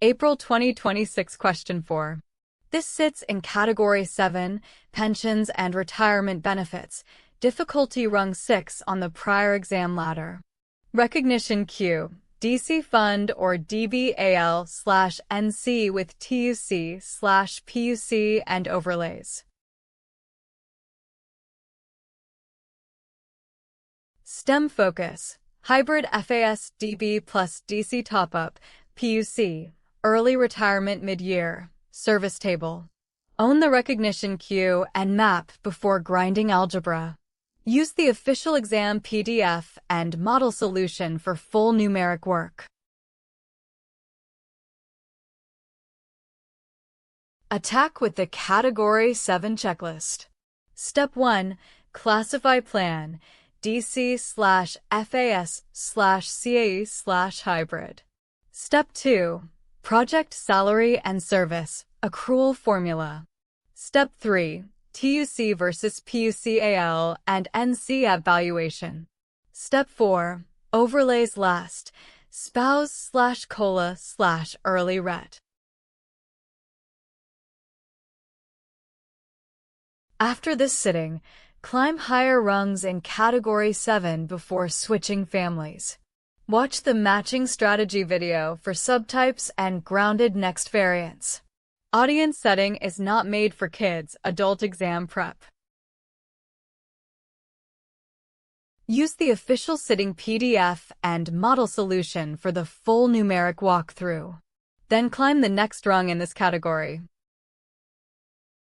April 2026 Question 4. This sits in Category 7, Pensions and Retirement Benefits, difficulty rung 6 on the prior exam ladder. Recognition Q, DC Fund or DBAL/NC with TUC/PUC and overlays. STEM focus, hybrid FAS DB plus DC top-up, PUC, early retirement mid-year, service table. Own the recognition queue and map before grinding algebra. Use the official exam PDF and model solution for full numeric work. Attack with the Category 7 checklist. Step 1. Classify plan, DC/FAS/CAE/hybrid. Step 2. Project salary and service, accrual formula. Step 3. TUC versus PUC/AL and NC evaluation. Step 4. Overlays last, spouse/COLA/early ret. After this sitting, climb higher rungs in Category 7 before switching families. Watch the matching strategy video for subtypes and grounded next variants. Audience setting is not made for kids' adult exam prep. Use the official sitting PDF and model solution for the full numeric walkthrough. Then climb the next rung in this category.